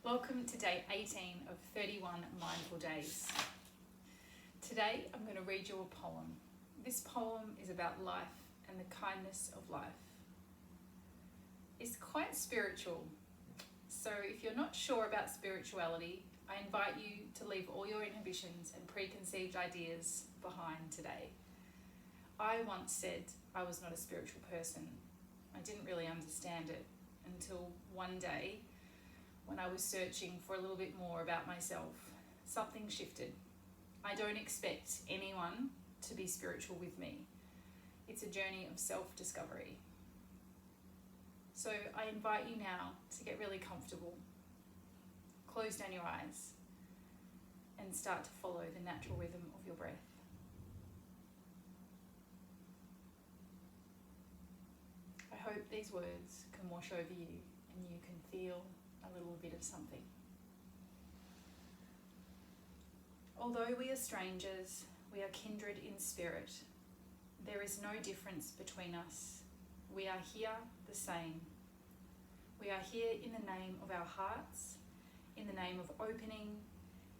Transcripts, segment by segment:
Welcome to day 18 of 31 Mindful Days. Today I'm going to read you a poem. This poem is about life and the kindness of life. It's quite spiritual, so if you're not sure about spirituality, I invite you to leave all your inhibitions and preconceived ideas behind today. I once said I was not a spiritual person. I didn't really understand it until one day when I was searching for a little bit more about myself. Something shifted. I don't expect anyone to be spiritual with me. It's a journey of self-discovery. So I invite you now to get really comfortable. Close down your eyes and start to follow the natural rhythm of your breath. I hope these words can wash over you and you can feel a little bit of something. Although we are strangers, we are kindred in spirit. There is no difference between us. We are here the same. We are here in the name of our hearts, in the name of opening,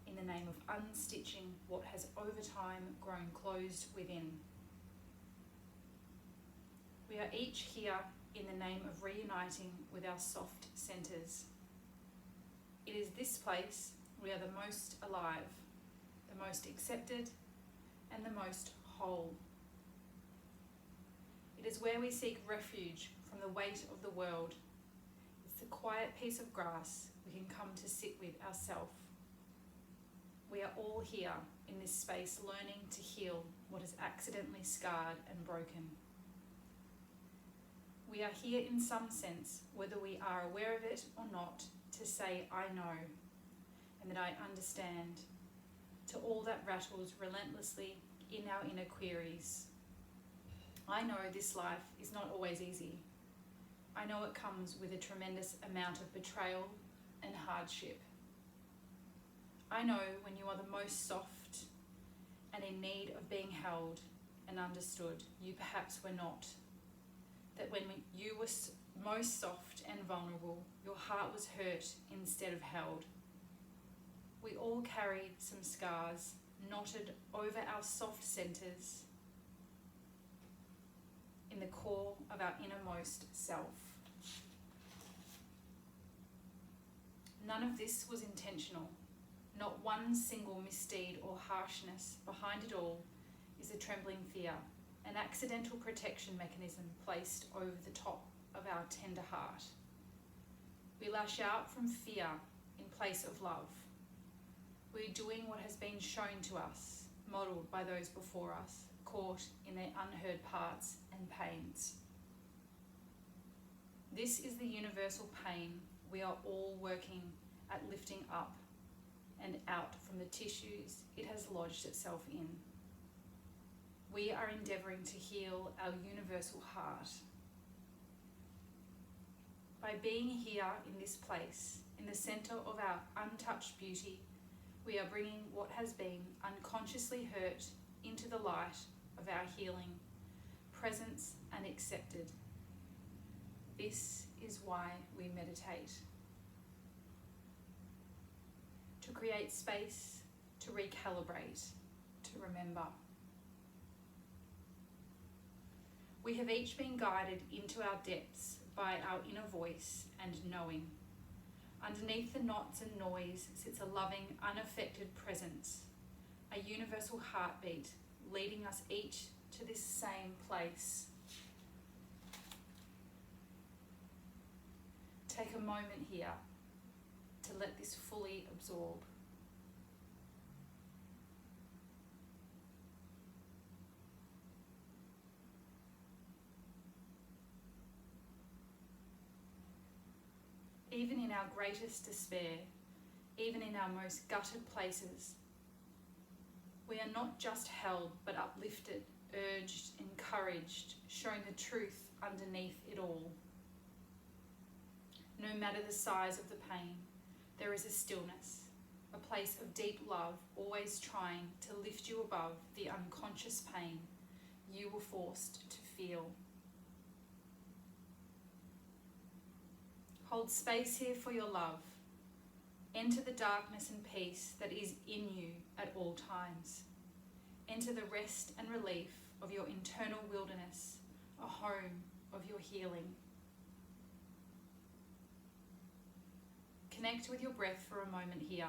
in the name of unstitching what has over time grown closed within. We are each here in the name of reuniting with our soft centres. It is this place we are the most alive, the most accepted, and the most whole. It is where we seek refuge from the weight of the world. It's the quiet piece of grass we can come to sit with ourselves. We are all here in this space learning to heal what is accidentally scarred and broken. We are here in some sense, whether we are aware of it or not, to say, I know, and that I understand, to all that rattles relentlessly in our inner queries. I know this life is not always easy. I know it comes with a tremendous amount of betrayal and hardship. I know when you are the most soft and in need of being held and understood, you perhaps were not. That when you were most soft and vulnerable, your heart was hurt instead of held. We all carry some scars knotted over our soft centres in the core of our innermost self. None of this was intentional. Not one single misdeed or harshness behind it all is a trembling fear, an accidental protection mechanism placed over the top of our tender heart. We lash out from fear in place of love. We're doing what has been shown to us, modelled by those before us, caught in their unheard parts and pains. This is the universal pain we are all working at lifting up and out from the tissues it has lodged itself in. We are endeavouring to heal our universal heart. By being here in this place, in the centre of our untouched beauty, we are bringing what has been unconsciously hurt into the light of our healing, presence and accepted. This is why we meditate. To create space, to recalibrate, to remember. We have each been guided into our depths by our inner voice and knowing. Underneath the knots and noise sits a loving, unaffected presence, a universal heartbeat leading us each to this same place. Take a moment here to let this fully absorb. Even in our greatest despair, even in our most gutted places, we are not just held, but uplifted, urged, encouraged, shown the truth underneath it all. No matter the size of the pain, there is a stillness, a place of deep love, always trying to lift you above the unconscious pain you were forced to feel. Hold space here for your love, Enter the darkness and peace that is in you at all times. Enter the rest and relief of your internal wilderness, a home of your healing. Connect with your breath for a moment here.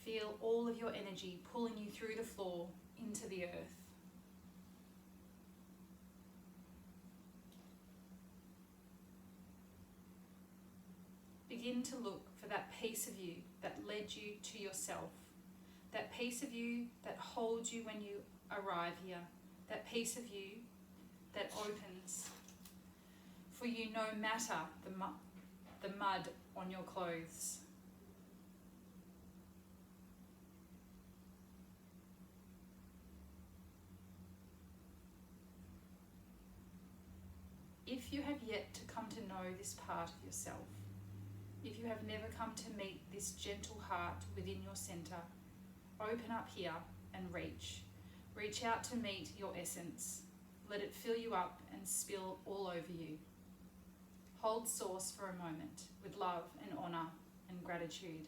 Feel all of your energy pulling you through the floor into the earth. Begin to look for that piece of you that led you to yourself, that piece of you that holds you when you arrive here, that piece of you that opens for you no matter the mud on your clothes. If you have yet to come to know this part of yourself, if you have never come to meet this gentle heart within your centre, open up here and reach. Reach out to meet your essence. Let it fill you up and spill all over you. Hold source for a moment with love and honour and gratitude.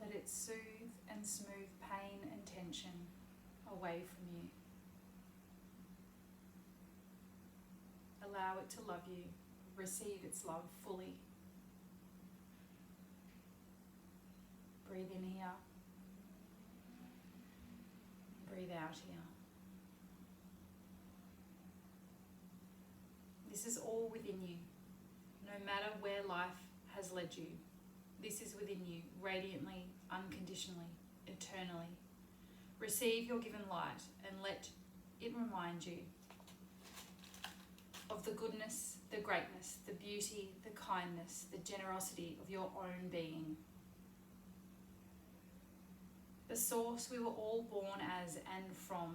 Let it soothe and smooth pain and tension away from you. Allow it to love you. Receive its love fully. Breathe in here. Breathe out here. This is all within you, no matter where life has led you. This is within you, radiantly, unconditionally, eternally. Receive your given light and let it remind you of the goodness, the greatness, the beauty, the kindness, the generosity of your own being. The source we were all born as and from,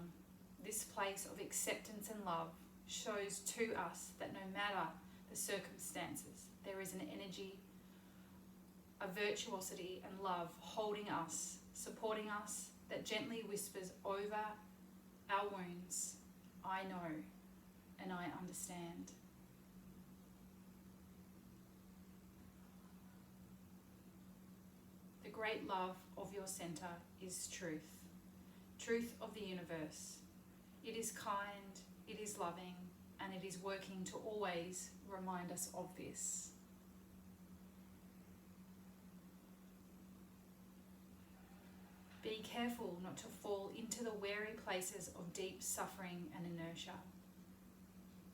this place of acceptance and love, shows to us that no matter the circumstances, there is an energy, a virtuosity and love holding us, supporting us, that gently whispers over our wounds, I know and I understand. The great love of your centre is truth, truth of the universe. It is kind, it is loving, and it is working to always remind us of this. Be careful not to fall into the weary places of deep suffering and inertia.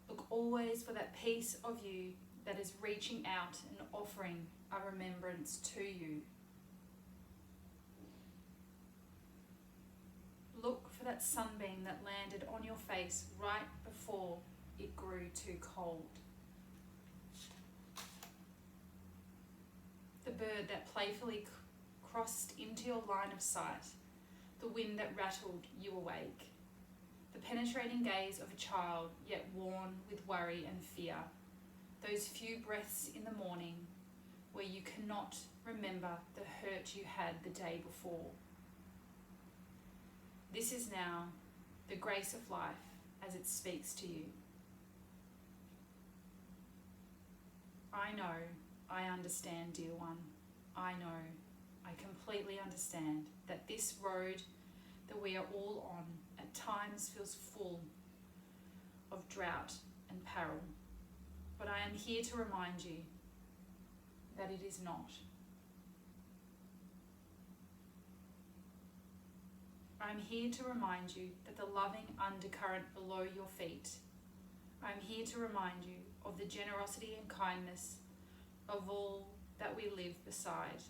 Look always for that piece of you that is reaching out and offering a remembrance to you. Look for that sunbeam that landed on your face right before it grew too cold. The bird that playfully crossed into your line of sight, the wind that rattled you awake, the penetrating gaze of a child yet worn with worry and fear, those few breaths in the morning where you cannot remember the hurt you had the day before. This is now the grace of life as it speaks to you. I know, I understand, dear one. I know, I completely understand that this road that we are all on at times feels full of drought and peril. But I am here to remind you that it is not. I am here to remind you that the loving undercurrent below your feet. I am here to remind you of the generosity and kindness of all that we live beside.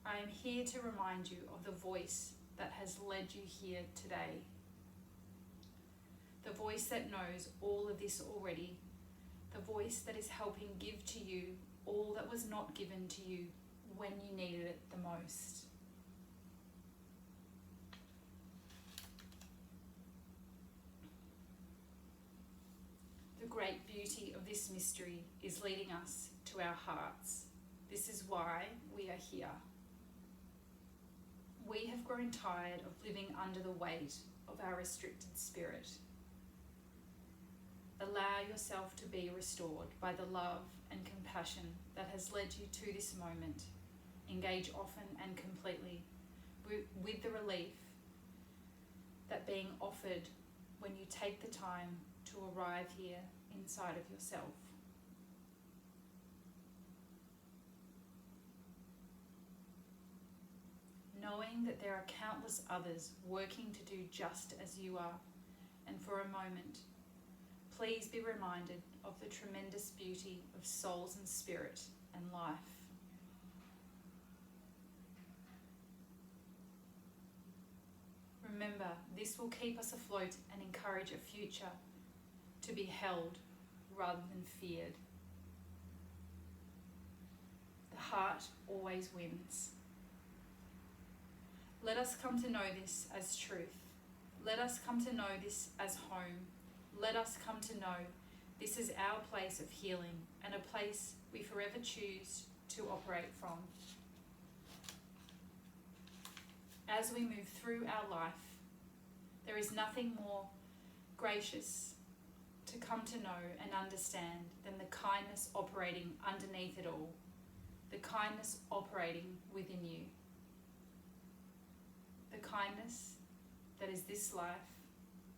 I am here to remind you of the voice that has led you here today. The voice that knows all of this already. The voice that is helping give to you all that was not given to you when you needed it the most. The great beauty of this mystery is leading us to our hearts. This is why we are here. We have grown tired of living under the weight of our restricted spirit. Allow yourself to be restored by the love and compassion that has led you to this moment. Engage often and completely with the relief that being offered when you take the time to arrive here inside of yourself. Knowing that there are countless others working to do just as you are, and for a moment, please be reminded of the tremendous beauty of souls and spirit and life. Remember, this will keep us afloat and encourage a future to be held rather than feared. The heart always wins. Let us come to know this as truth. Let us come to know this as home. Let us come to know this is our place of healing and a place we forever choose to operate from. As we move through our life, there is nothing more gracious to come to know and understand than the kindness operating underneath it all, the kindness operating within you, the kindness that is this life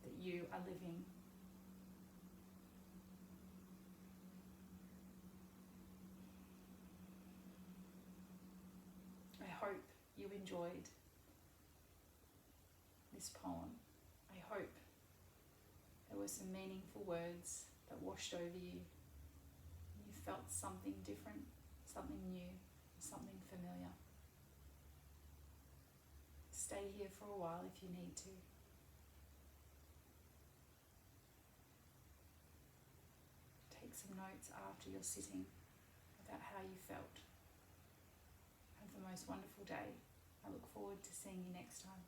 that you are living. I hope you enjoyed this poem. I hope there were some meaningful words that washed over you. You felt something different, something new, something familiar. Stay here for a while if you need to. Take some notes after you're sitting about how you felt. Have the most wonderful day. I look forward to seeing you next time.